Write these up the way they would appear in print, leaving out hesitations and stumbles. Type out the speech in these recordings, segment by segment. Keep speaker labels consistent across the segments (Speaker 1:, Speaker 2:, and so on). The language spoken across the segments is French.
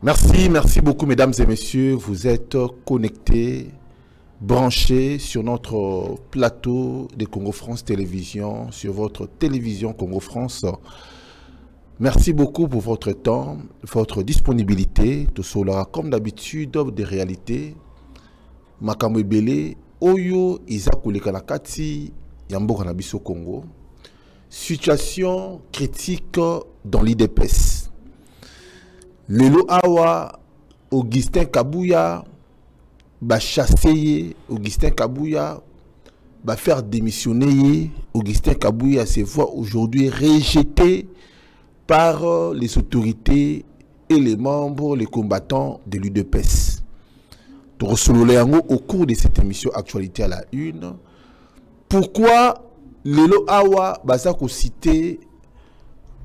Speaker 1: Merci beaucoup mesdames et messieurs. Vous êtes connectés, branchés sur notre plateau de Congo France Télévision, sur votre télévision Congo France. Merci beaucoup pour votre temps, votre disponibilité. Tout cela, comme d'habitude, des réalités. Makambo ebele, oyo izakuleka na kati ya mboka na biso Congo. Situation critique dans l'IDPS. Lelo awa Augustin Kabouya ba chasser Augustin Kabouya va faire démissionner Augustin Kabouya se voit aujourd'hui rejeté par les autorités et les membres, les combattants de l'UDPS. Au cours de cette émission Actualité à la Une, pourquoi Lelo Awa Bazako cité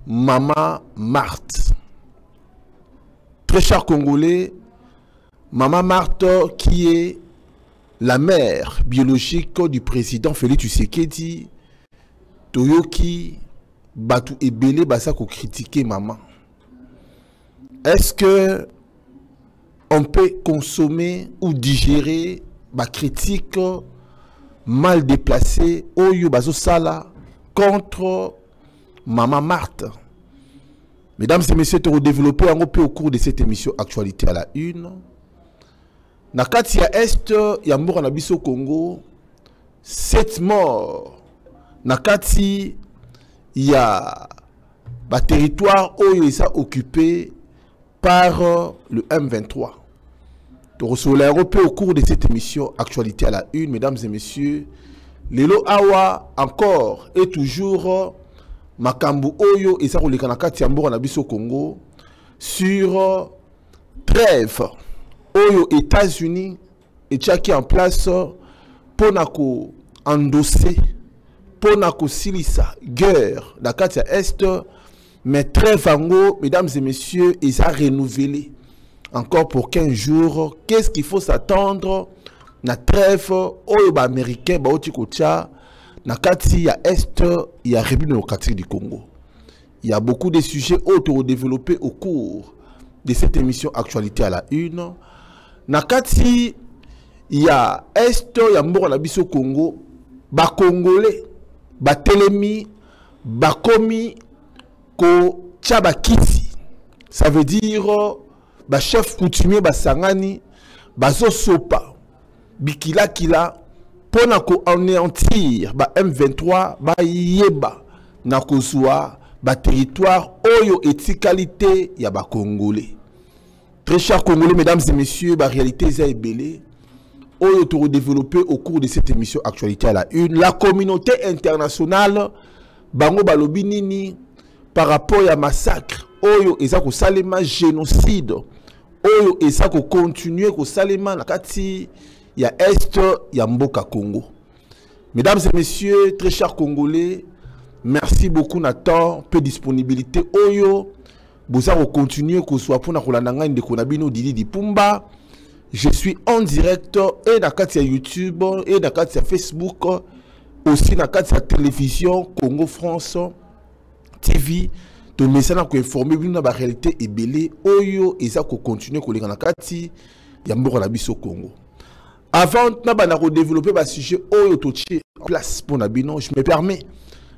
Speaker 1: Maman Marthe? Très cher Congolais, Maman Marthe qui est la mère biologique du président Félix Tshisekedi, Toyoki Batu Ebele Bazako critiquer maman. Est-ce que on peut consommer ou digérer ma critique mal déplacée Oyo Bazo Sala contre Maman Marthe? Mesdames et messieurs, tu as développé un peu au cours de cette émission Actualité à la Une. Nakati ya Est, ya mort na biso Congo, 7 morts. Nakati ya ba territoire Oyo isa occupé par le M23. Tu reçois un peu au cours de cette émission Actualité à la Une, mesdames et messieurs. Lelo Awa encore et toujours Makambu Oyo et ça roule kanakati ya mboka na biso Congo sur trêve Oyo États-Unis et qui en place pour nako endosser pour nako silisa guerre na kati ya Est, mais trêve ango, mesdames et messieurs, et ça renouvelé encore pour 15 jours. Qu'est-ce qu'il faut s'attendre na trêve Oyo ba américain ba otikocha na kati ya Est, il y a République démocratique du Congo. Il y a beaucoup de sujets auto développés au cours de cette émission Actualité à la Une. Na kati il y a Est, il y a mboka na biso Congo, ba Congolais, ba telemi, ba komi ko tchaba kiti. Ça veut dire ba chef coutumier ba sangani, ba zo sopa, bikila kila. Pour anéantir ba M23 ba yeba na kozwa ba territoire oyo etikalité ya ba Congolais. Très chers Congolais, mesdames et messieurs, ba réalité za ebele oyo to développer au cours de cette émission Actualité à la Une. La communauté internationale bango balobi nini par rapport à massacre oyo eza ko salema génocide oyo eza ko continuer ko salema na kati il y a Est, il y a Mboka Congo. Mesdames et messieurs, très chers Congolais, merci beaucoup Nathan, peu de disponibilité. Oyo, vous allez continuer que soit pour Nakolandanga de Konabino Didi Di Pumba. Je suis en direct et dans la YouTube et dans la Facebook, aussi dans la télévision Congo France TV. Donc, mais ça n'a qu'informer de la réalité et belé. Oyo, et ça continue que les Kanakati, il y a Mboka Biso Congo. Avant de développer le sujet en place pour Nabino, je me permets,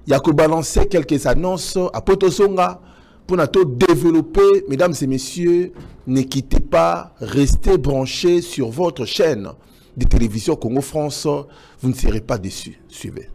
Speaker 1: il y a que balancer quelques annonces à Potosonga pour nous développer. Mesdames et messieurs, ne quittez pas, restez branchés sur votre chaîne de télévision Congo France, vous ne serez pas déçus. Suivez.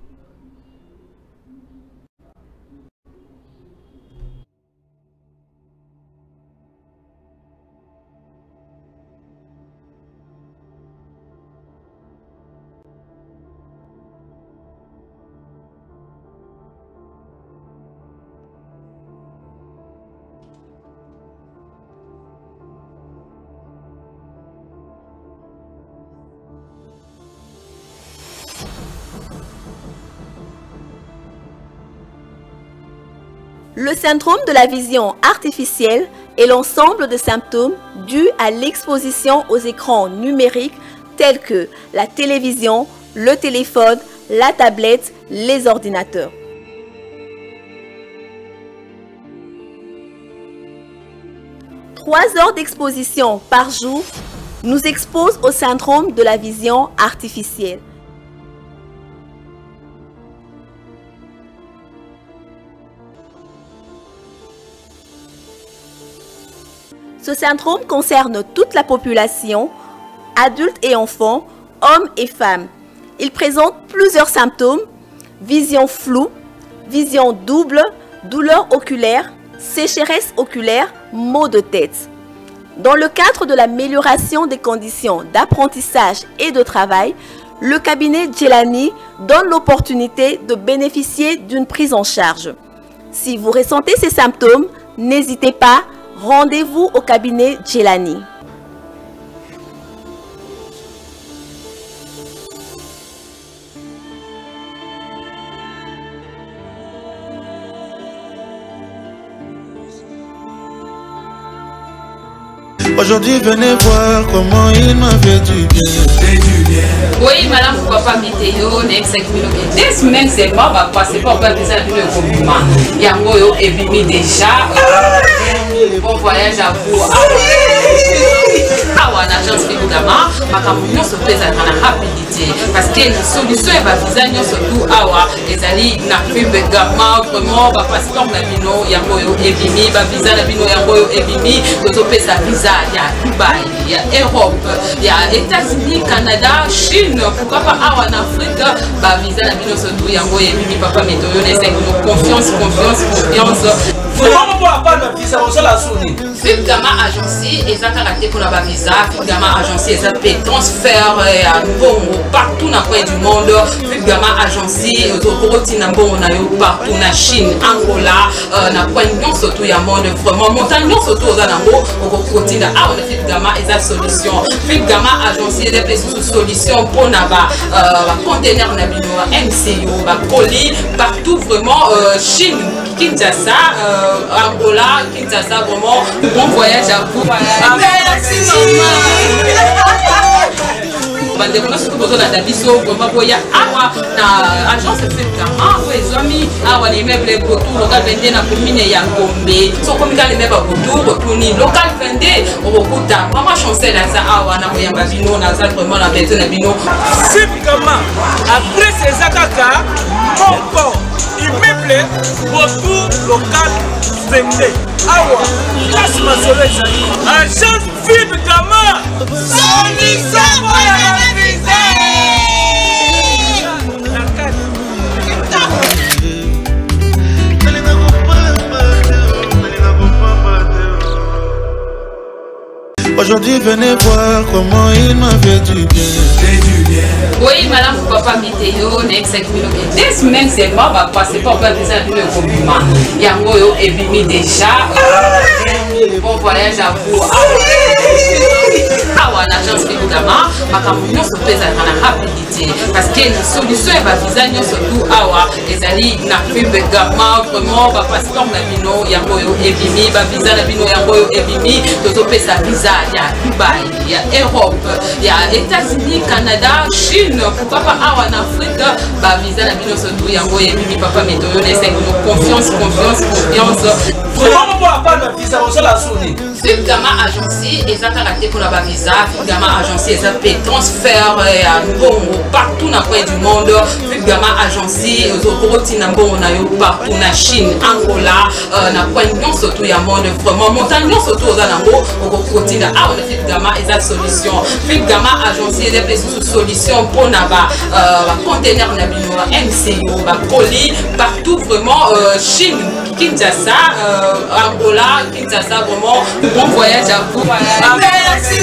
Speaker 2: Le syndrome de la vision artificielle est l'ensemble de symptômes dus à l'exposition aux écrans numériques tels que la télévision, le téléphone, la tablette, les ordinateurs. 3 heures d'exposition par jour nous exposent au syndrome de la vision artificielle. Ce syndrome concerne toute la population, adultes et enfants, hommes et femmes. Il présente plusieurs symptômes: vision floue, vision double, douleur oculaire, sécheresse oculaire, maux de tête. Dans le cadre de l'amélioration des conditions d'apprentissage et de travail, le cabinet Djelani donne l'opportunité de bénéficier d'une prise en charge. Si vous ressentez ces symptômes, n'hésitez pas, rendez-vous au cabinet Djelani.
Speaker 3: Aujourd'hui, venez voir comment il m'a fait du bien.
Speaker 4: Oui, madame, pourquoi pas météo, next 5 minutes. Des semaines seulement, on va passer par le mouvement. Il y a un moyo et bimi déjà. Bon voyage à vous. Awa l'agence évidemment, ma campagne se présente en rapidité parce que la solution est va viser surtout awa les alliés n'a plus également vraiment va passer par la bino ya moyo et bimi va viser la bino ya moyo et bimi d'autres sa visa il y a Dubaï, il y a Europe, il y a États-Unis, Canada, Chine, pourquoi pas awa en Afrique va viser la bino surtout ya moyo et bimi papa météo les confiance. Fib Gamma Agency et ça caractère pour la visa. Fib Gamma Agency et ça peut transfert à nouveau partout dans le coin du monde. Fib Gamma Agency autoroute na bon na yo partout na Chine, Angola, na coin non surtout ya monde vraiment montagne non surtout aux anamo au côté da ah on a Fib Gamma et sa solution. Fib Gamma Agency et des solutions pour na ba conteneur na bino MCU ba colis partout vraiment Chine, Kinshasa, Angola, Kinshasa vraiment. Bon voyage à vous. Merci maman. Surtout besoin d'addition, comment voyage na agence Fib Gamma, les amis, les meubles retour local vendé na commune ya Gombe. So comme les meubles retour retourni local vendé au Rokuta. Maman chancelle à ça na moyamba bino na ça vraiment la bête na bino.
Speaker 5: Fib Gamma après ces akaka mon corps immeuble retour local vendé. Awa, place Masole Zali. Agence Fib Gamma. Solution pour la visée.
Speaker 3: Aujourd'hui, venez voir comment il m'a fait du bien.
Speaker 4: Oui, madame, pourquoi pas météo, next 5 minutes. Des semaines seulement, on va passer par le mouvement. Il y a un moyo et bimi déjà. Bon voyage à vous. Awa l'agence évidemment, ma campagne se présente en rapidité parce que la solution est va viser surtout awa les alliés n'a plus également vraiment va passer par la bino ya moyo et bimi va viser la bino ya moyo et bimi d'autres sa visa il y a Dubaï, il y a Europe, il y a États-Unis, Canada, Chine, pourquoi pas awa en Afrique va viser la bino surtout ya moyo et bimi papa météo les 5 confiance.
Speaker 5: Comment on pas le visa on la sonner.
Speaker 4: Fib Gamma Agency et ça caractère pour la visa. Fib Gamma Agency et ça peut transfert à nouveau partout dans le coin du monde. Fib Gamma Agency autoroute na bon na yo partout na Chine, Angola, na coin non surtout ya monde vraiment montagne non surtout aux anamo au côté da ah on a Fib Gamma et sa solution. Fib Gamma Agency et des solutions pour na ba conteneur na bino MCU ba colis partout vraiment Chine, Kinshasa, Angola, Kinshasa vraiment. Bon voyage à vous.
Speaker 5: Merci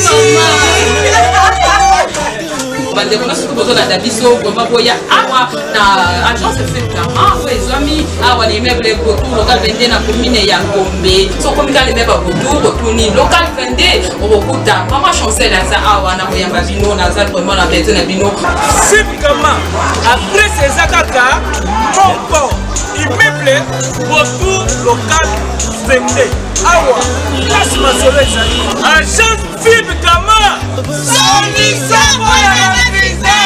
Speaker 4: maman. Surtout besoin d'addition, comment voyage na agence Fib Gamma, les amis, les meubles retour local vendé na commune ya Gombe. So comme les meubles retour retourni local vendé au Rokuta. Maman chancelle à ça na moyamba bino na ça vraiment la bête na bino.
Speaker 5: Fib Gamma après ces akaka mon corps immeuble retour local vendé. Awa, place Masole Zali. Agence Fib Gamma. Solution pour la visée.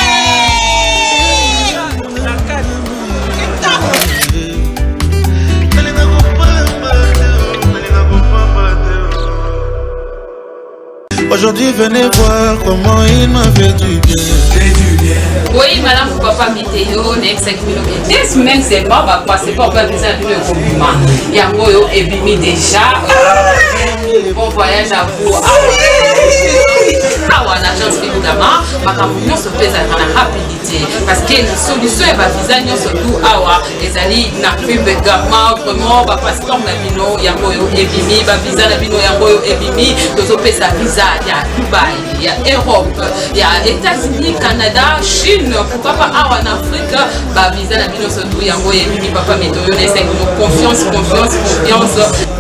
Speaker 3: Aujourd'hui, venez voir comment il m'a fait du bien.
Speaker 4: Oui, madame, papa, météo, next des semaines seulement, va passer par le compliment. Il y a un peu ébimi déjà. Bon voyage à vous. Ah, on agence évidemment, ma camion se fait à la rapidité. Parce que la solution est visa, surtout awa, les alliés n'a plus de gamin, vraiment, va passer comme la bino, il y a un peu ébimi, va visa la bino, il y a un peu ébimi, tous au pays sa visa, il y a Dubaï, il y a Europe, il y a États-Unis, Canada, Chine, pourquoi pas awa en Afrique, va visa la bino, surtout il y a un peu ébimi, papa, météo, confiance.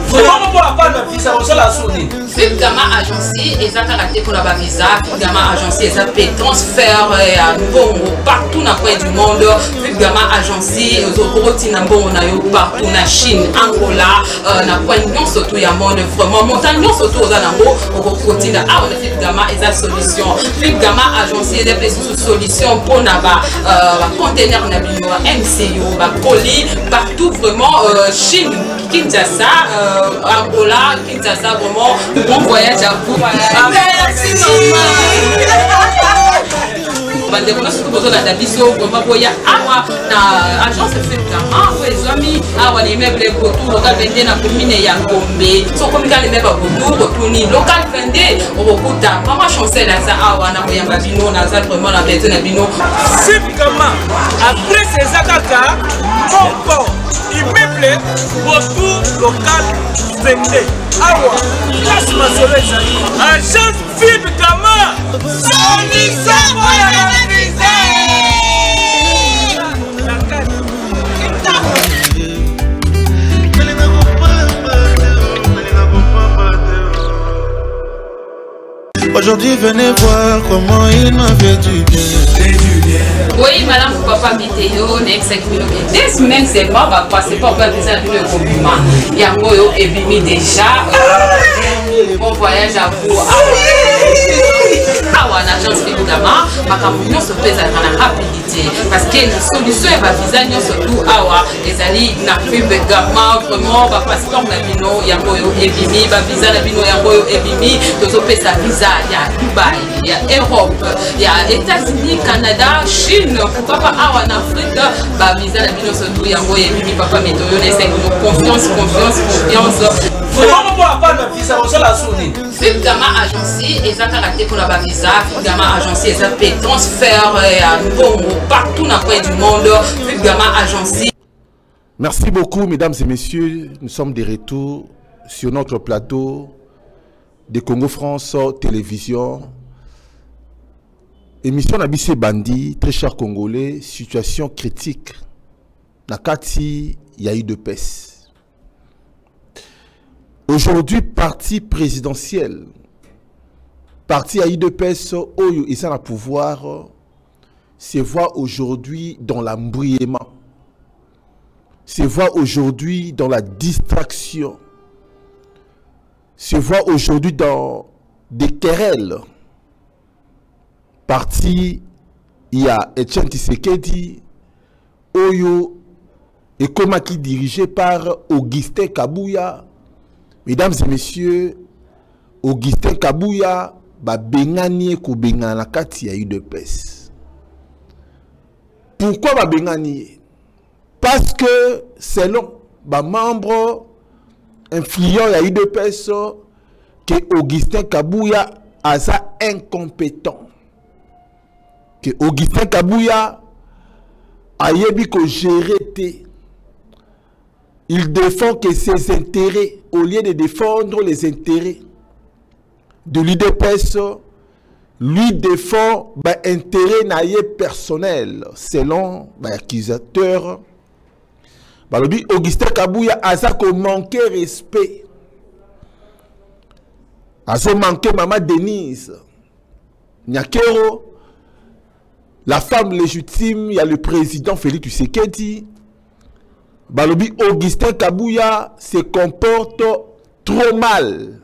Speaker 5: Comment on va pas le visa, on se la sonne.
Speaker 4: Fip Gama agency et ça caractère pour la visa. Fip Gama agency et ça peut transfert à nouveau partout dans le du monde. Fip Gama agency et partout en Chine, Angola, na point surtout il y a monde vraiment montagne surtout aux alentours au continent. Ah on a Fip Gama et sa solution. Fip Gama agency et des solutions pour na conteneur na bino MCU, colis partout vraiment Chine, Kinshasa, Angola, Kinshasa vraiment. Bon voyage à vous. Merci maman. Surtout besoin d'addition, vraiment voyage à agence fait comment les amis les meubles autour local vendé na commune ya Gombe. So comme quand les meubles autour retourner local vendé au Bokuta. Maman chancelle à ça na koyamba bino na ça vraiment la bête na bino.
Speaker 5: Simplement après ces attaques, mon corps immeuble autour local vendé. Awa, place ma soleil agence Fip Gama solution pour la visée.
Speaker 3: Aujourd'hui, venez voir comment il m'a fait du bien.
Speaker 4: Oui, madame, papa, météo, next des semaines seulement, va passer par le compliment. Il y a un peu ébimi déjà. Bon voyage à vous. Ah, on agence évidemment, ma camion se fait à la rapidité. Parce que la solution est visa, surtout awa, les alliés n'a plus de gamin, vraiment, va passer comme la bino, il y a un peu ébimi, va visa la bino, il y a un peu ébimi, tous au pays sa visa, il y a Dubaï, il y a Europe, il y a États-Unis, Canada, Chine, pourquoi pas awa en Afrique, va visa la bino, surtout il y a un peu ébimi, papa, météo, confiance.
Speaker 5: Comment on va pas le visa, on se la sonne.
Speaker 4: Fip Gama agency et ça caractère pour la visa. Fip Gama agency et ça peut transfert à nouveau partout dans le du monde. Fip Gama agency.
Speaker 1: Merci beaucoup, mesdames et messieurs. Nous sommes de retour sur notre plateau de Congo France Télévision. Émission Nabissé Bandi, très chers Congolais, situation critique. Nakati, il y a eu de peste. Aujourd'hui, parti présidentiel, parti à IDPS, Oyo et ça le pouvoir, se voit aujourd'hui dans l'embrouillement, se voit aujourd'hui dans la distraction, se voit aujourd'hui dans des querelles. Parti, il y a Etienne Tshisekedi, Oyo et Komaki dirigé par Augustin Kabouya. Mesdames et messieurs, Augustin Kabouya ba bengani ko bengana kati ya UDPS. Pourquoi ba bengani? Parce que selon ba membre influent ya UDPS que Augustin Kabouya a ça incompétent. Que Augustin Kabouya a yebi ko gérer té. Il défend que ses intérêts, au lieu de défendre les intérêts de l'UDPS, lui défend l'intérêt naïe personnel, selon l'accusateur. Augustin Kabouya a ça qu'on manqué respect. A ça manqué maman Denise Nyakero, la femme légitime, il y a le président Félix Tshisekedi. Balobi Augustin Kabouya se comporte trop mal.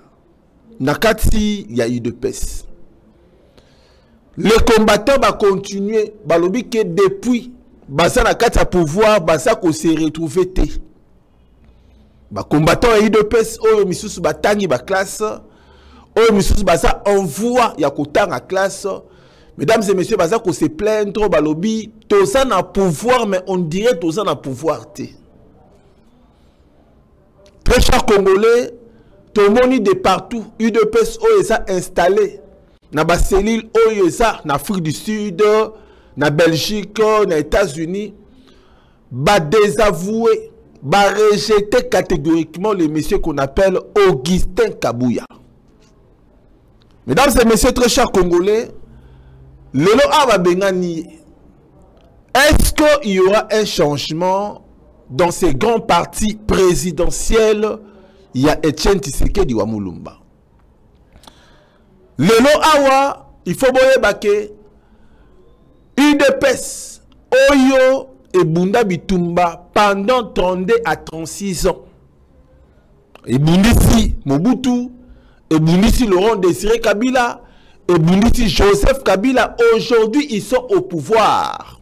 Speaker 1: Nakati, il y a eu de peste. Les combattants vont continuer. Balobi que depuis Basa Nakati a pouvoir, Basa ko se retrouver té. Ba combattants a eu de peste. Oyo misusu batangi ba classe. Oh, monsieur, ça envoie ya kotanga classe. Mesdames et messieurs, ça qu'on se plaindre balobi, tout ça n'a pouvoir, mais on dirait tout ça n'a pouvoir. Très chers Congolais, tout le monde de partout, UDPS est installé. Dans la cellule en Afrique du Sud, en Belgique, aux États-Unis, va désavouer, va rejeter catégoriquement les messieurs qu'on appelle Augustin Kabouya. Mesdames et messieurs, très chers Congolais, est-ce qu'il y aura un changement dans ces grands partis présidentiels? Il y a Etienne Tshisekedi wa Mulumba. Lelo awa, il faut que UDPS, Oyo et Bunda Bitumba pendant 32 à 36 ans. Et Bundisi Mobutu, et Bundisi Laurent Désiré Kabila, et Bundisi Joseph Kabila, aujourd'hui ils sont au pouvoir.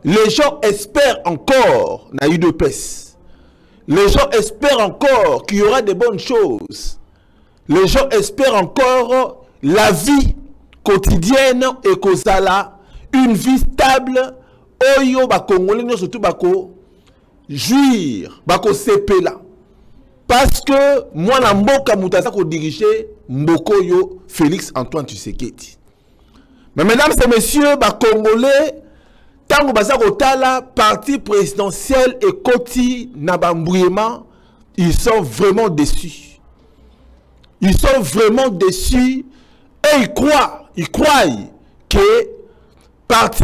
Speaker 1: Les gens espèrent encore na UDPS. Les gens espèrent encore qu'il y aura de bonnes choses. Les gens espèrent encore la vie quotidienne et kozala, une vie stable. Oyo ba Congolais surtout bako jouir, bako sepela. Parce que moi na mboka mutasa ko diriger mboko yo Félix Antoine Tshisekedi. Mais mesdames et messieurs, ba Congolais tango basa kotala parti présidentiel et koti na bambouillement, ils sont vraiment déçus. Ils sont vraiment déçus et ils croient que parti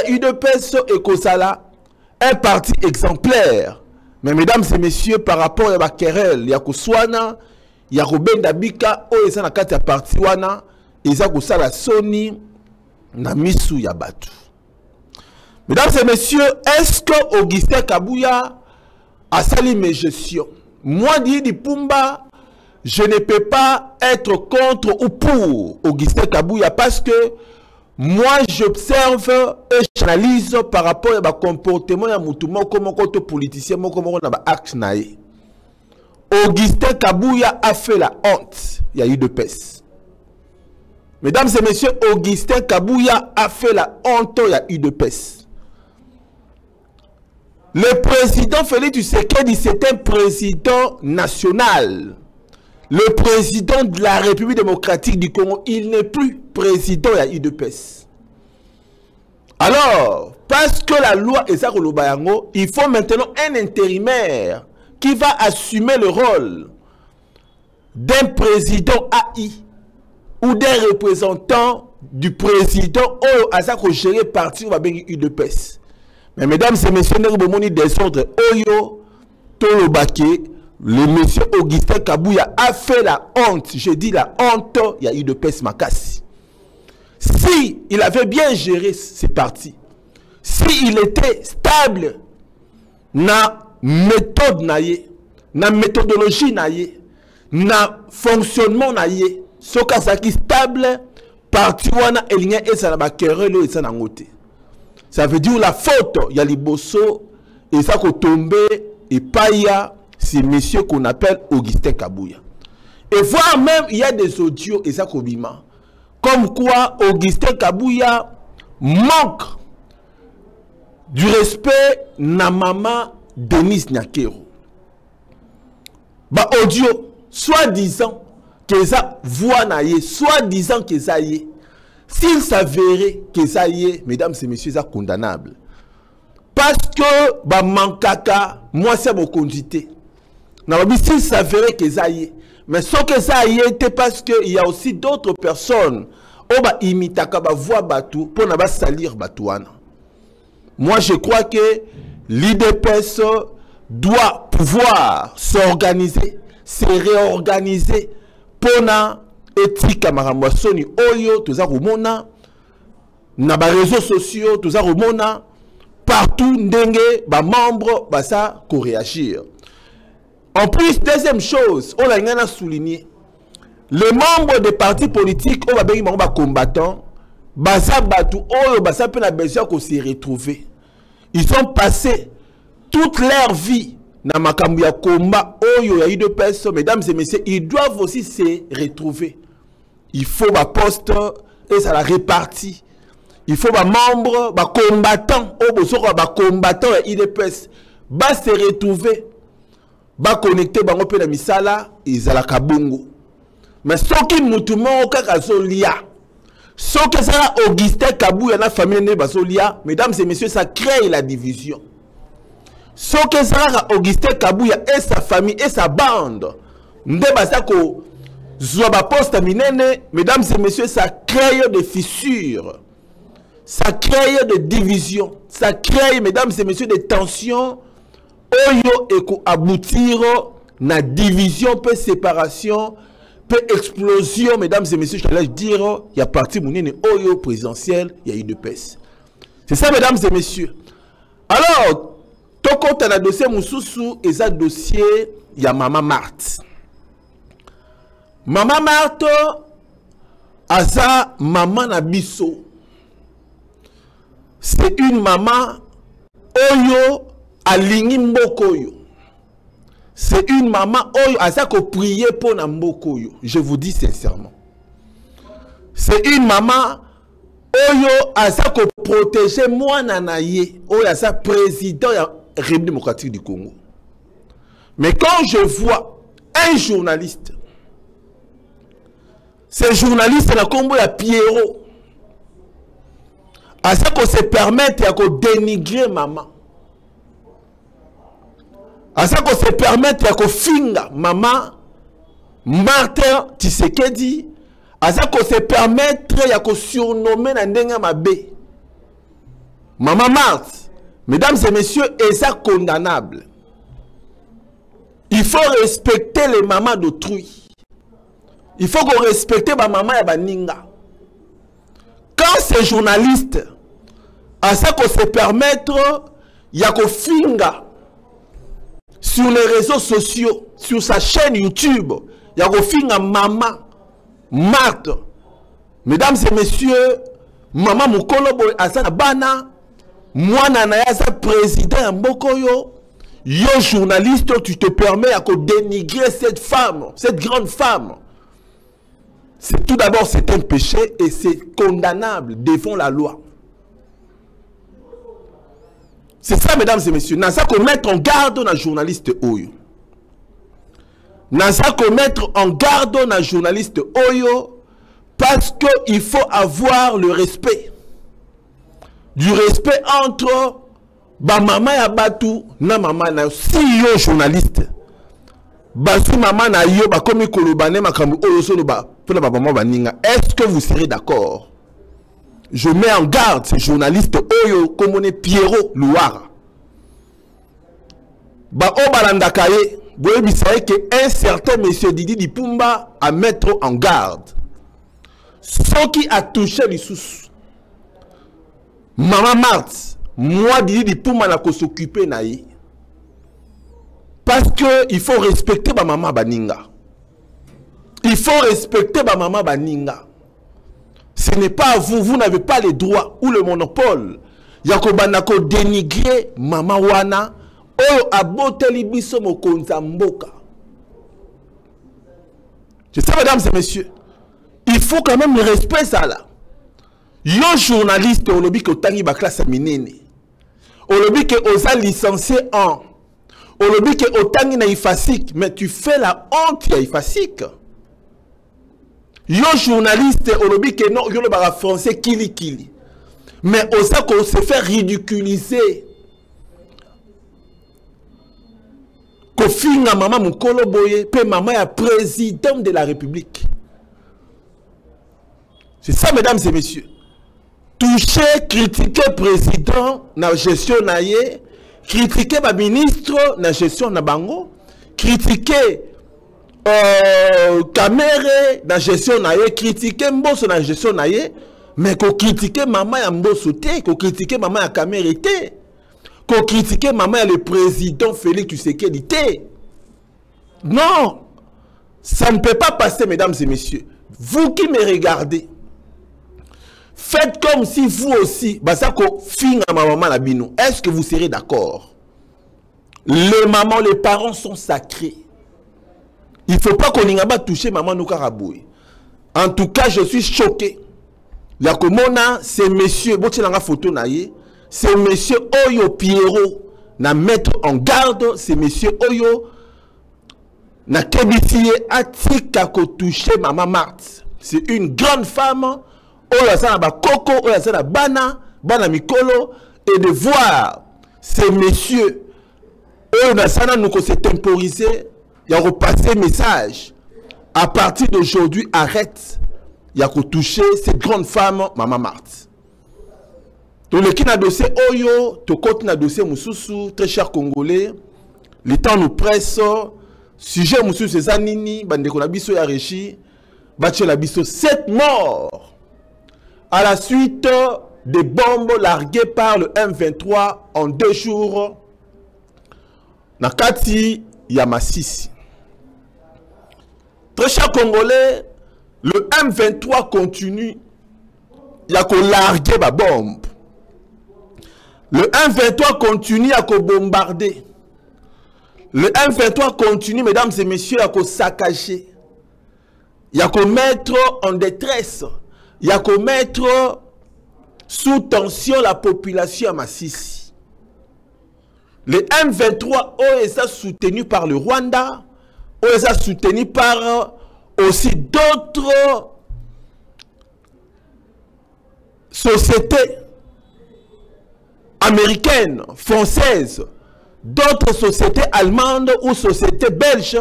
Speaker 1: UDPS et Kosala, un parti exemplaire. Mais mesdames et messieurs, par rapport à la querelle, il y a Koswana, il y a Robenda Bika, il y a un parti wana, il y a Kosala Sony, na misu ya batu. Mesdames et messieurs, est-ce que Augustin Kabouya a sali mes gestions? Moi, Didi Pumba, je ne peux pas être contre ou pour Augustin Kabouya parce que moi j'observe et j'analyse par rapport à comportement de Moutouma comme un politicien, comme un acte. Augustin Kabouya a fait la honte. Il y a eu de peste. Mesdames et messieurs, Augustin Kabouya a fait la honte. Il y a eu de peste. Le président Félix Tshisekedi, c'est un président national. Le président de la République démocratique du Congo, il n'est plus président à UDPS. Alors, parce que la loi est ça, il faut maintenant un intérimaire qui va assumer le rôle d'un président AI ou d'un représentant du président ou à ça que gérer parti ou UDPS. Mais mesdames et messieurs, nous avons des ordres Oyo, Tolobake. Le monsieur Augustin Kabouya a fait la honte. Je dis la honte, il y a eu de peste Makassi. Si il avait bien géré ces partis, si il était stable, na méthode naïe, na méthodologie naïe, na fonctionnement naïe, ce qui est stable, parti wana elinga et ça na querelle et ça na ngote. Ça veut dire la faute, il y a les bosso et ça ko tombe et païa. C'est monsieur qu'on appelle Augustin Kabouya. Et voire même, il y a des audios et ça kobima. Comme quoi Augustin Kabouya manque du respect na maman Denise Nyakero. Bah audio, soi-disant que ça voix naïe, soi-disant que ça y est. S'il s'avérait que ça y est, mesdames et messieurs, c'est condamnable. Parce que bah mankaka, moi c'est mon condité. S'il s'avérait que ça y est, mais ce que ça y est, parce qu'il y a aussi d'autres personnes qui ont imité la voix Batou pour ne pas salir Batouana. Moi, je crois que l'IDPS doit pouvoir s'organiser, se réorganiser pour na éthique Maramwasoni Oyo, tout ça remona, na ba réseaux sociaux, tout ça remona, partout ndenge ba membres ba ça ko réagir. En plus, deuxième chose, on a souligné, les membres des partis politiques, on va bien combattants, basa batu, on va se retrouver. Ils ont passé toute leur vie na makambu ya combat oyo ya UDPS, mesdames et messieurs, ils doivent aussi se retrouver. Il faut ba poste et ça la répartie. Il faut ba membre, ba combattant, ba combattant ya UDPS, ba se retrouver, ba connecter bango pe na misala izala kabungu. Mais ce qui mutumo kaka zolia. Ce que ça Augustin Kabou et la famille ne basolia, mesdames et messieurs, ça crée la division. Ce que ça Augustin Kabou et sa famille et sa bande, ndebasako zoba poste minene, mesdames et messieurs, ça crée des fissures. Ça crée des divisions. Ça crée, mesdames et messieurs, des tensions. Oyo eko aboutir na division pe séparation. Explosion, mesdames et messieurs, je te laisse dire, il y a parti mounine oyo présidentiel, il y a eu de pèse. C'est ça, mesdames et messieurs. Alors, tout compte dans le dossier Moussoussou, et ça dossier, il y a Maman Marthe. Maman Marthe, aza maman Nabiso. C'est une maman oyo alingi mbokoyo. C'est une maman oyo asa ko prier pour na mbokoyo. Je vous dis sincèrement. C'est une maman oyo asa ko protéger moi nanaye oyo asa président de la République démocratique du Congo. Mais quand je vois un journaliste, ce journaliste na kombo ya Pierrot, asa ko se permettre ya ko dénigrer maman. À ça qu'on se permettre à finga maman Martin Tshisekedi, à ça qu'on se permettre à surnommer Nandenga Mabé. Maman Marthe, mesdames et messieurs, est ça condamnable. Il faut respecter les mamans d'autrui. Il faut qu'on respecte ma maman et ma ninga. Quand ces journalistes, à ça qu'on se permettre, il y a qu'on finga sur les réseaux sociaux, sur sa chaîne YouTube, il y a un maman Marthe. Mesdames et messieurs, maman Mukolobo Asana Bana, moi Nanaya président Mbokoyo, yo journaliste, tu te permets à dénigrer cette femme, cette grande femme. C'est tout d'abord c'est un péché et c'est condamnable devant la loi. C'est ça, mesdames et messieurs. N'a ça qu'on mettre en garde un journaliste Oyo. N'a ça qu'on mettre en garde un journaliste Oyo parce qu'il faut avoir le respect. Du respect entre ba maman ya batu na maman na si yo journaliste. Basu maman na yo ba komi kolobane makambu oyo solo ba pour la maman baninga. Est-ce que vous serez d'accord? Je mets en garde ces journalistes Oyo comme on est Pierrot Louara. Ba Obalandakaye, vous savez qu'un certain monsieur Didi Dipumba à mettre en garde. Ce qui a touché les sous. Maman Marthe, moi Didi Dipumba n'a qu'à s'occuper naïe. Parce que il faut respecter ma maman Baninga. Il faut respecter ma maman Baninga. Ce n'est pas vous, vous n'avez pas les droits ou le monopole. Yakobanako dénigrer maman wana o aboteli biso mokonza mboka. C'est ça, mesdames et messieurs. Il faut quand même le respect ça là. Yo journaliste au lobby que tangi ba classe minene. Au lobby que osa licencié en. Au lobby que otangi na ifasik, mais tu fais la honte ya ifasik. Yo journaliste au lobby que non, yo le bara français kili kili. Mais au ça qu'on se fait ridiculiser. Ko finga maman Mukolo Boye, pe maman ya président de la République. C'est ça, mesdames et messieurs. Toucher, critiquer président na gestion naie, critiquer ma ministre na gestion na bango, critiquer Kamere na gestion naie, critiquer Mbosso na gestion naie, mais ko critiquer maman ya Mbosso te, ko critiquer maman ya Kamere te, ko critiquer maman ya le président Félix Tshisekedi te. Non, ça ne peut pas passer, mesdames et messieurs. Vous qui me regardez, faites comme si vous aussi, basako finga ma maman la bino. Est-ce que vous serez d'accord? Les mamans, les parents sont sacrés. Il ne faut pas qu'on ait touché maman nous karaboué. En tout cas, je suis choqué. La komona, c'est monsieur, c'est monsieur Oyo Pierrot, na mettre en garde, c'est monsieur Oyo, na kebitiye atika ko toucher maman Marthe. C'est une grande femme, Oyo sana ba koko, Oyo sana bana mikolo, et de voir ces messieurs, Oyo na sana nous se temporiser, il y a repassé message. À partir d'aujourd'hui, arrête. Il y a qu'à toucher cette grande femme, Maman Marthe. Donc, le qui n'a dossier Oyo, to côté n'a dossier Moussoussou, très cher Congolais. Le temps nous presse. Sujet Moussou, c'est Zanini, Bandeko Nabiso Yarechi, Bache Labiso, 7 morts. À la suite des bombes larguées par le M23 en 2 jours. Nakati Yamasisi. Très cher Congolais, le M23 continue. Il y a qu'on larguer ma bombe. Le M23 continue à bombarder. Le M23 continue, mesdames et messieurs, à saccager. Il y a qu'on mettre en détresse. Il y a qu'on mettre sous tension la population à Massissi. Le M23 est soutenu par le Rwanda. Est soutenu par aussi d'autres sociétés américaines, françaises, d'autres sociétés allemandes ou sociétés belges.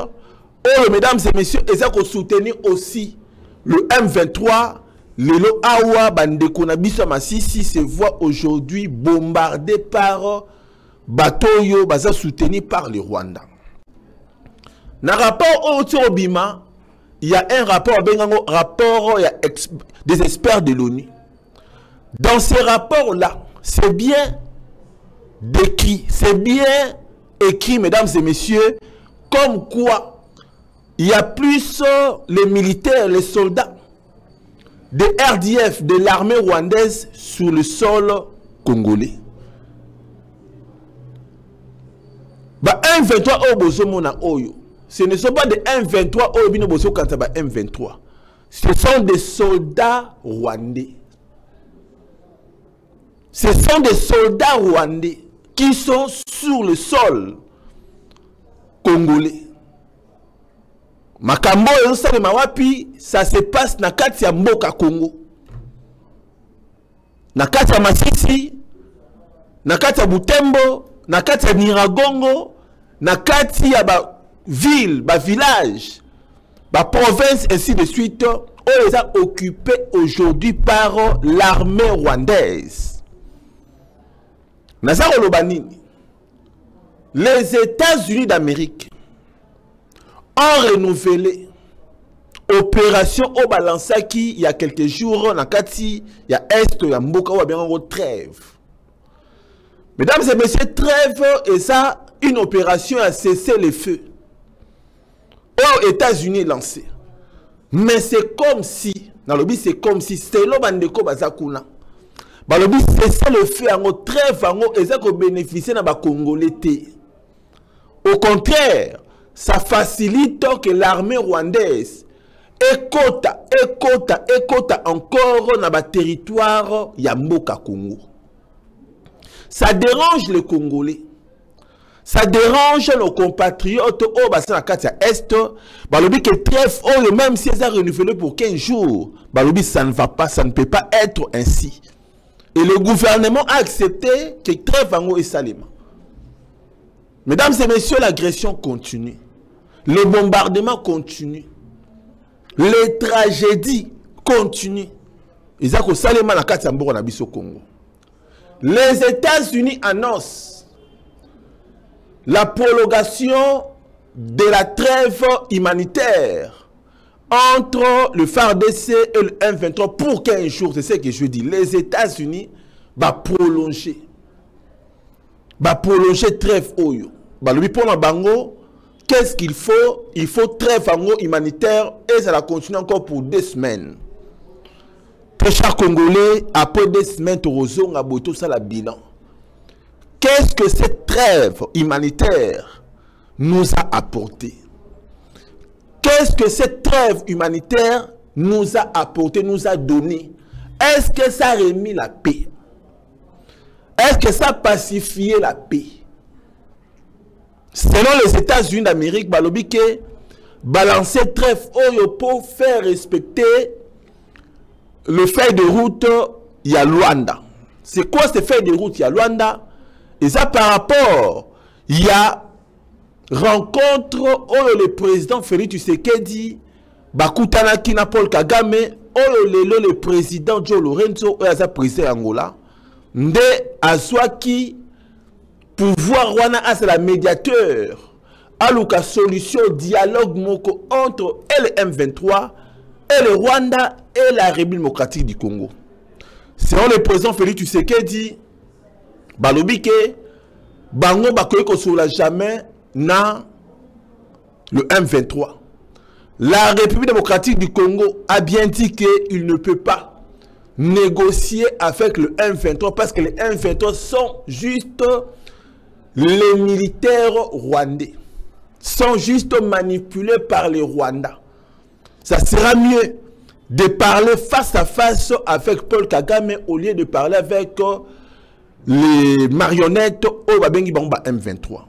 Speaker 1: Mesdames et messieurs, ils ont soutenu aussi le M23. Lelo Awa Bandeko Nabiso Masisi se voit aujourd'hui bombardé par bateau baza soutenu par le Rwanda. Dans le rapport au Tirobima, il y a un rapport, des experts de l'ONU. Dans ces rapports-là, c'est bien décrit, c'est bien écrit, mesdames et messieurs, comme quoi il y a plus les militaires, les soldats de RDF, de l'armée rwandaise sur le sol congolais. Bah, 1-23 au Bozomona Oyo. Ce ne sont pas des M23 au Binoboso Kantaba M23. Ce sont des soldats rwandais. Ce sont des soldats rwandais qui sont sur le sol congolais. Makambo et Mawapi, ça se passe na kati ya mboka Congo. Na kati ya Masisi, na kati ya Butembo, na kati ya Nyiragongo, na kati ya ville, village, province, ainsi de suite, on les a occupés aujourd'hui par l'armée rwandaise. Nazaro Lobanini, les États-Unis d'Amérique ont renouvelé opération au Balansaki il y a quelques jours, dans Kati, il y a Est, il y a Mboka, il y a bien trêve. Mesdames et messieurs, trêve, et ça, une opération à cesser les feux. Aux États-Unis lancé. Mais c'est comme si, dans le but, c'est comme si c'est l'obandeko bazakuna. Dans le but, c'est ça le fait en trêve, et ça qu'on bénéficie dans le Congolais. Au contraire, ça facilite que l'armée rwandaise écoute encore dans le territoire Yamboka Congo. Ça dérange les Congolais. Ça dérange nos compatriotes au bassin à Katia Est. Balobi que trêve, même si ça renouvelé pour 15 jours, Balobi ça ne va pas, ça ne peut pas être ainsi. Et le gouvernement a accepté que trêve en haut et Salima. Mesdames et messieurs, l'agression continue. Le bombardement continue. Les tragédies continuent. Ils ont Salima na Katia Mboro na biso Congo. Les États-Unis annoncent la prolongation de la trêve humanitaire entre le FARDC et le M23 pour 15 jours. C'est ce que je dis. Les États-Unis vont prolonger. Trêve Oyo. Pour la Bango, qu'est-ce qu'il faut? Il faut trêve humanitaire et ça va continuer encore pour 2 semaines. Très chers Congolais, après 2 semaines, Torozon a boito ça la bilan. qu'est-ce que cette trêve humanitaire nous a apporté? Qu'est-ce que cette trêve humanitaire nous a apporté, nous a donné? Est-ce que ça a remis la paix? Est-ce que ça a pacifié la paix? Selon les États-Unis d'Amérique, balobi que balancer trêve pour faire respecter le feuille de route il y a Luanda. C'est quoi ce feuille de route il y a Luanda? Et ça par rapport, il y a rencontre où le président Félix Tshisekedi bakutana kina Paul Kagame, où le président Joe Lorenzo est président Angola, nde azwaki pouvoir wana as la médiateur aluka solution dialogue moko entre le M23 et le Rwanda et la République démocratique du Congo. Selon le président Félix Tshisekedi, balobi ke bango bakoki kosola jamais na le M23. La République démocratique du Congo a bien dit qu'il ne peut pas négocier avec le M23 parce que les M23 sont juste les militaires rwandais, sont juste manipulés par les Rwandais. Ça sera mieux de parler face à face avec Paul Kagame au lieu de parler avec les marionnettes au Babengi Bamba M23.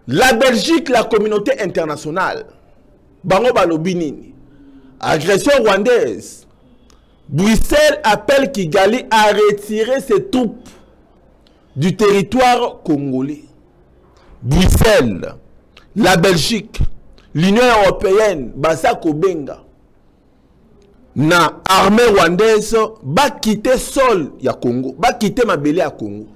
Speaker 1: La Belgique, la communauté internationale, Bango Balobinini, agression rwandaise. Bruxelles appelle Kigali à retirer ses troupes du territoire congolais. Bruxelles, la Belgique, l'Union européenne, Basa Kobenga, na armée rwandaise, va quitter sol ya Congo, va quitter Mabélé à Congo.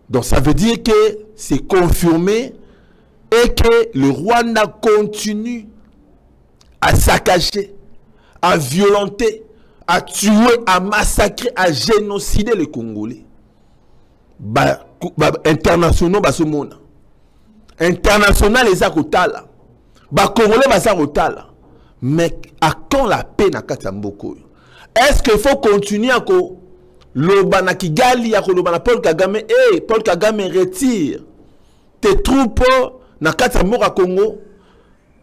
Speaker 1: Donc ça veut dire que c'est confirmé et que le Rwanda continue à saccager, à violenter, à tuer, à massacrer, à génocider les Congolais. Internationaux, international, les akotala. Congolais, les akotala. Mais à quand la paix na Katamboko? Est-ce qu'il faut continuer à Lobana Kigali, à Lobana Paul Kagame, et Paul Kagame retire tes troupes na Katamboko Congo?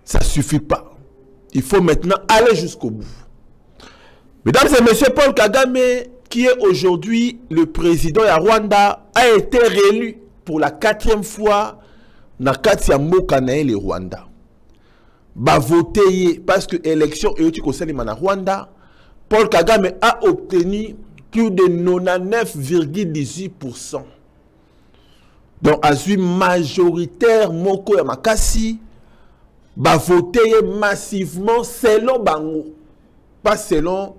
Speaker 1: Ça ne suffit pas. Il faut maintenant aller jusqu'au bout. Mesdames et messieurs, Paul Kagame, qui est aujourd'hui le président de Rwanda, a été réélu pour la 4e fois dans le Rwanda. Va voter parce que l'élection est au Rwanda. Paul Kagame a obtenu plus de 99,18%. Donc, à une majoritaire Moko ya Makasi, va voter massivement selon Bango, pas selon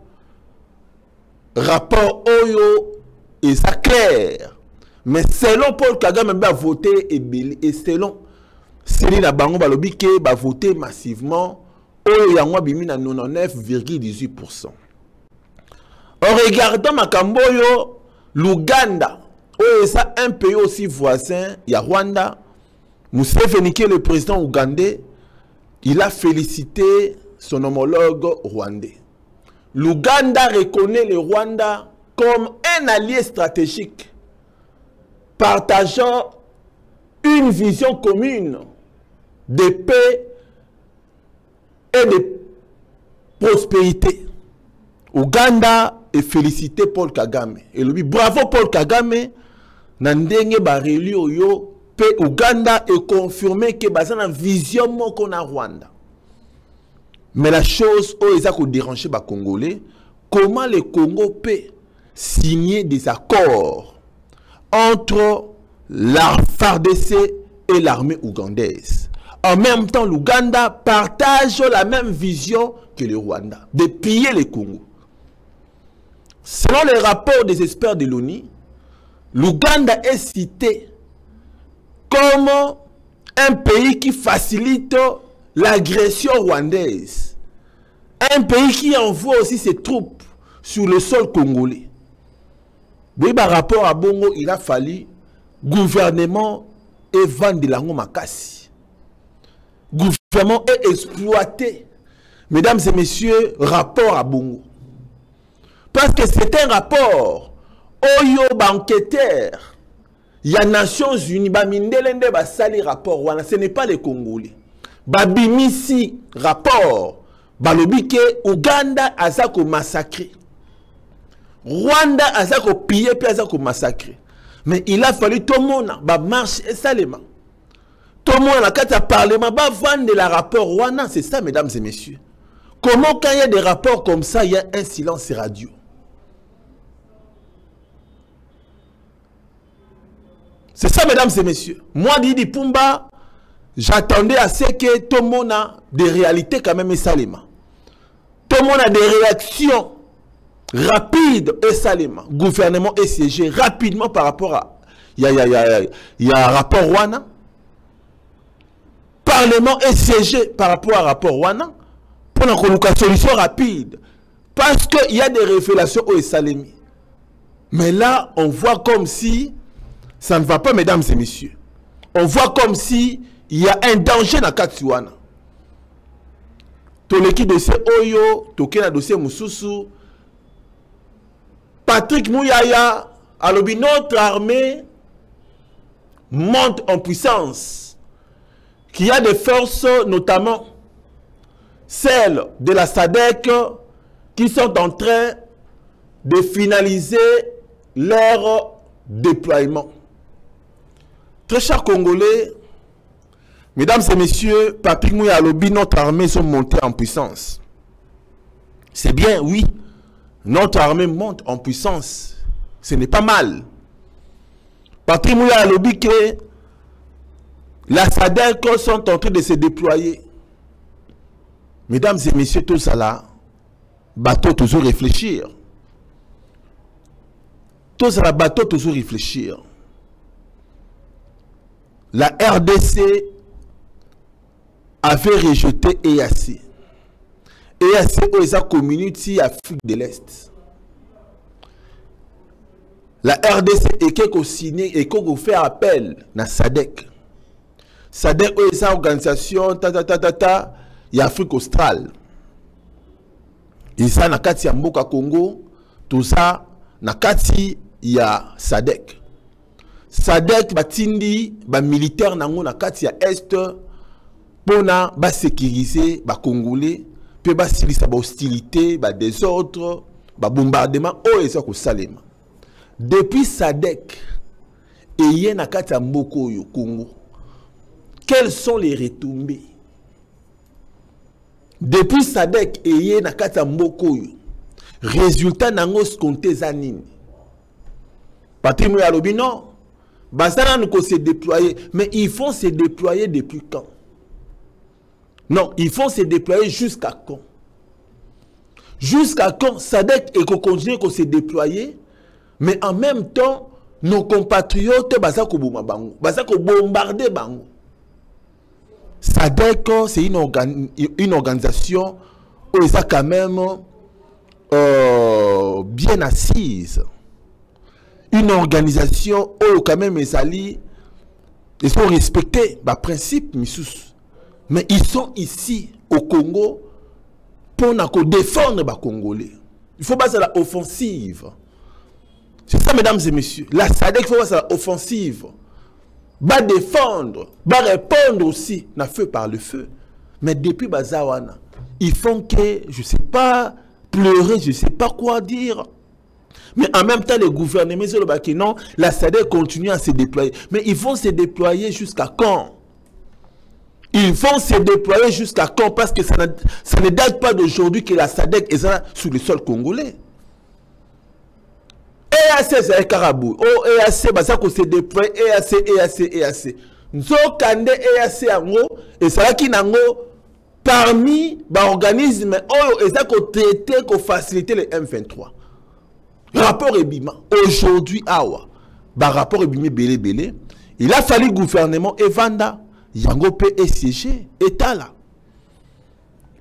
Speaker 1: rapport Oyo et ça clair, mais selon Paul Kagame va voter et selon Céline Bango Balobike va voter massivement Oyo Yangwa Bimina 99,18%. En regardant Makamboyo, l'Ouganda, Oyo ça un pays aussi voisin, il y a Rwanda, Museveni qui est le président ougandais. Il a félicité son homologue rwandais. L'Ouganda reconnaît le Rwanda comme un allié stratégique, partageant une vision commune de paix et de prospérité. Ouganda est félicité Paul Kagame. Et lui, bravo Paul Kagame, Nandenge Bareli Oyo. Ouganda est confirmé que c'est une vision qu'on a Rwanda. Mais la chose où ils ont dérangé les Congolais, comment le Congo peut signer des accords entre la FARDC et l'armée ougandaise. En même temps, l'Ouganda partage la même vision que le Rwanda, de piller le Congo. Selon les rapports des experts de l'ONU, l'Ouganda est cité comme un pays qui facilite l'agression rwandaise. Un pays qui envoie aussi ses troupes sur le sol congolais. Oui, par rapport à Bongo, il a fallu gouvernement et vendre de l'ango makasi. Gouvernement est exploité. Mesdames et messieurs, rapport à Bongo. Parce que c'est un rapport Oyo banquêteur, il y a Nations Unies, Bamindelende basali rapport wana, ce n'est pas les Congolais. Babimisi rapport, balobike Uganda azako massacré. Rwanda azako pillé puis azako massacré. Mais il a fallu tout le monde ba marche et salement. Tout le monde a parlement ba vendre la rapport wana, c'est ça mesdames et messieurs. Comment quand il y a des rapports comme ça, il y a un silence radio? C'est ça, mesdames et messieurs. Moi, Didi Pumba, j'attendais à ce que tout le monde a des réalités quand même et salement. Tout le monde a des réactions rapides et salement. Gouvernement est siégé rapidement par rapport à... Il y a un rapport Wana. Parlement est siégé par rapport à rapport Wana. Pour une solution rapide. Parce qu'il y a des révélations au Salemi. Mais là, on voit comme si... Ça ne va pas, mesdames et messieurs. On voit comme si il y a un danger dans Katsuana. Toleki dossier Oyo, Tokena dossier Moussousou. Patrick Mouyaya, alobi notre armée monte en puissance. Qu'il y a des forces, notamment celles de la SADC, qui sont en train de finaliser leur déploiement. Très chers Congolais, mesdames et messieurs, Patrick Mouyaya alobi, notre armée sont montées en puissance. C'est bien, oui. Notre armée monte en puissance. Ce n'est pas mal. Patrick Mouyaya alobi que la SADC sont en train de se déployer. Mesdames et messieurs, tout ça là, bateau toujours réfléchir. Tout ça là, bateau toujours réfléchir. La RDC avait rejeté EAC. EAC est la communauté Afrique de l'Est. La RDC est qui signé et qui fait appel à SADC. SADC est une organisation y Afrique australe. Et ça na kati ya mboka Congo, tout ça na kati ya SADC. SADC batindi ba militaire nango na kati ya est pona ba sécuriser ba congolais pe ba silisa ba hostilité ba désordre ba bombardement o eza ko salema. Depuis SADC et na kati ya mboko yo Congo, quelles sont les retombées? Depuis SADC et na kati ya mboko yo, résultat nango skonte zanini. Patrick Mouyaya alobi non. Bazana nous se déployer, mais ils font se déployer depuis quand? Non, ils font se déployer jusqu'à quand? Jusqu'à quand SADC et qu'on continue à se déployer, mais en même temps, nos compatriotes bazako bombarder bango. SADC c'est une organisation où ils sont quand même bien assise. Une organisation où quand même ils sont respectés par principe mais ils sont ici au Congo pour défendre les Congolais. Il faut passer à la offensive. C'est ça, mesdames et messieurs. La SADC, il faut passer à la offensive. Va défendre, va répondre aussi, na feu par le feu. Mais depuis Bazawana, ils font que, je ne sais pas, pleurer, je ne sais pas quoi dire. Mais en même temps, les gouvernements, non, la SADC continue à se déployer. Mais ils vont se déployer jusqu'à quand? Ils vont se déployer jusqu'à quand? Parce que ça ne date pas d'aujourd'hui que la SADC est sur le sol congolais. EAC, c'est Carabou. Oh, EAC, ça se déploie. EAC. Nous avons EAC en gros, et c'est là qu'il y a parmi les organismes, ils ont traité, qui faciliter les M23. Rapport Ebima, aujourd'hui, rapport Ebima Belé, il a fallu le gouvernement Evanda, Yangope et siégé, État là.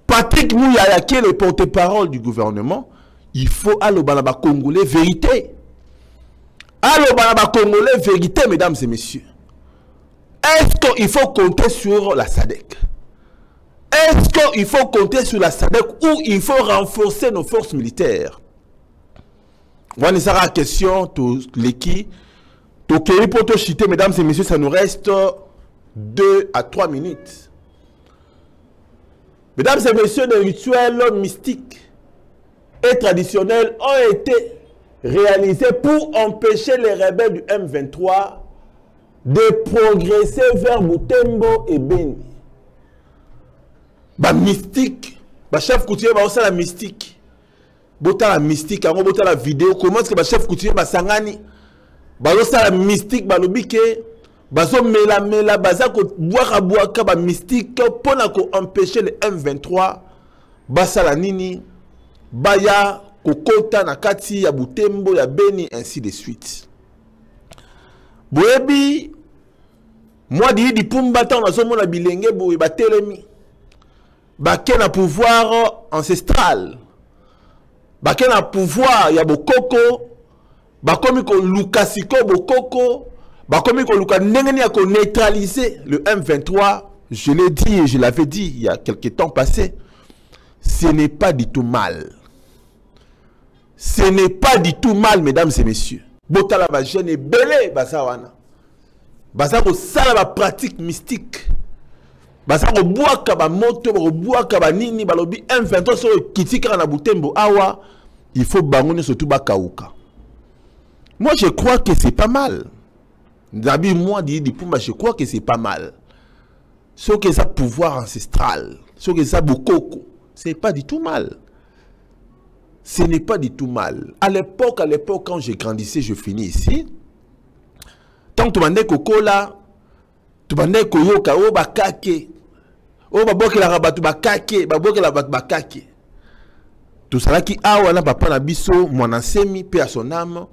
Speaker 1: Patrick Mouyaya, qui est le porte-parole du gouvernement, il faut aller au Banaba Congolais, vérité. Aller au Banaba Congolais, vérité, mesdames et messieurs. Est-ce qu'il faut compter sur la SADC? Est-ce qu'il faut compter sur la SADC ou il faut renforcer nos forces militaires? On a la question, l'équipe. Pour chiter, mesdames et messieurs, ça nous reste 2 à 3 minutes. Mesdames et messieurs, des rituels mystiques et traditionnels ont été réalisés pour empêcher les rebelles du M23 de progresser vers Butembo et Beni. Bah mystique, bah chef coutumier, bah aussi la mystique. Bota la mystique, avant bota la vidéo, comment est-ce que bah chef coutumier, bah sangani. Bah aussi la mystique, bah lobike, bah so mela, bah ça ko boaka bah mystique, pour empêcher le M23, bah ça la nini, bah ya kokota na kati ya Butembo ya Beni, ainsi de suite. Boebi, moi di pumba tan na somo na bilenge boe ba telemi. Ba ken a pouvoir ancestral. Ba ken a pouvoir ya bokoko. Ba komi ko lukasiko bokoko. Ba komi ko luka ndengeni ya ko neutraliser le M23. Je l'ai dit et je l'avais dit il y a quelques temps passé. Ce n'est pas du tout mal. Ce n'est pas du tout mal, mesdames et messieurs. Botala va jeune belé basawana. Basa ko sala ba pratique mystique. Basa ko boaka ba moto, ko boaka ba nini balobi M23 so kitika na Butembo awa, il faut bangone surtout ba kauka. Moi je crois que c'est pas mal. D'abi moi dit Pumba, je crois que c'est pas mal. Ce que ça pouvoir ancestral, ce que ça bokoko, c'est pas du tout mal. Ce n'est pas du tout mal. À l'époque quand je grandissais, je finis ici. Tant que tu m'as koko là, tu m'as koyoka o bakake, o baboke la rabatu bakake, baboke la rabatu bakake. Tout ça là qui awa na papa na biso mwanasemi pe à son âme,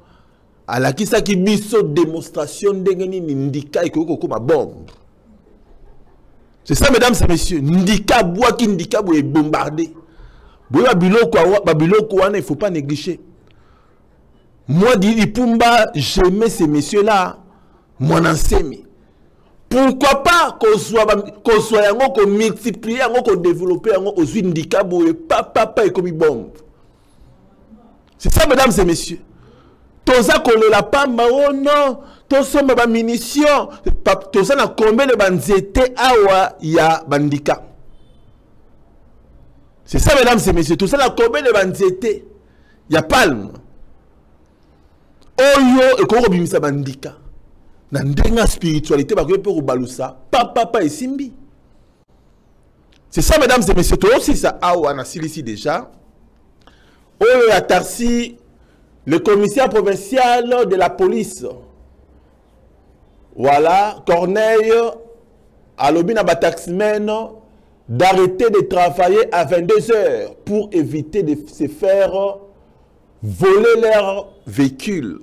Speaker 1: à la qui ça qui biso démonstration d'engeni ndika et koko ma bombe. C'est ça mesdames et messieurs, ndika bois qui ndika boue bombardé. Boua biloko wana il faut pas négliger. Moi Didi Pumba, j'aimais ces messieurs là. Mon enseigne. Pourquoi pas qu'on soit yango, qu'on multiplie yango, qu'on développe yango aux indicats et papa et comme bombe. C'est ça, mesdames et messieurs. Tout ça qu'on la pamba, oh non, tout ça ma munitions, tout ça na combien de banzete awa ya bandika. C'est ça, mesdames et messieurs. Tout ça na combien de banzete ya palme. Oyo et qu'on robimisa bandika. Na ndenga spiritualité ba ko balusa papa et simbi. C'est ça mesdames et messieurs, toi aussi ça awa na silisi déjà. Oyo ya Tarsi le commissaire provincial de la police. Voilà, Corneille alobina ba taximen d'arrêter de travailler à 22 h pour éviter de se faire voler leur véhicule.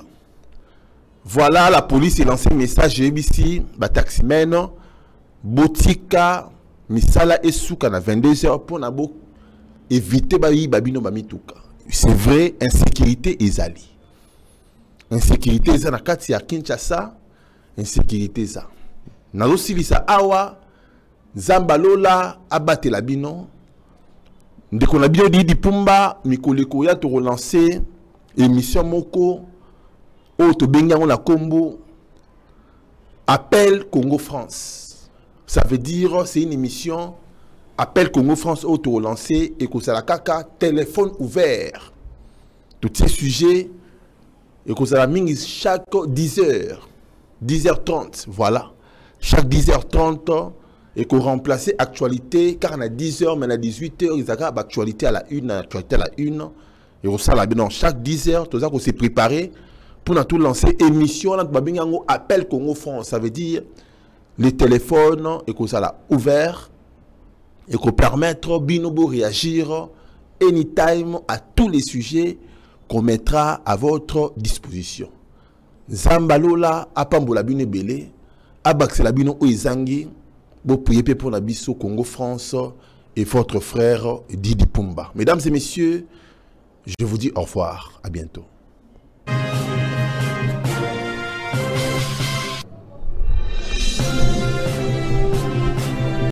Speaker 1: Voilà, la police a lancé un message ici, Bataximen, Botika, Misala et Souka na 22 h pour éviter babino mamituka. C'est vrai, insécurité ezali. Insécurité eza na kati ya Kinshasa, insécurité eza. Na losilisa awa, Zambalola abate la bino. Ndeko na bino di Pumba, mikoleko ya to relancer émission moko. Auto Bengango la Combo Appel Congo France. Ça veut dire c'est une émission Appel Congo France auto relancé et que ça la kaka téléphone ouvert. Tous ces sujets et que ça la ming chaque 10 h 10h30 voilà. Chaque 10h30 et qu'on remplace actualité car on a 10 h mais à 18 h ils ont actualité à la une, actualité à la une et on ça la bien chaque 10 h tout ça qu'on s'est préparé. Pour nous tout lancer émission Appel Congo France, ça veut dire les téléphones et que ça l'a ouvert et qu'on permettre Binobo réagir anytime à tous les sujets qu'on mettra à votre disposition. Zambalola apambola bine belé abaxela bino oizangi bo prier pour la biso Congo France et votre frère Didi Pumba. Mesdames et messieurs, je vous dis au revoir, à bientôt.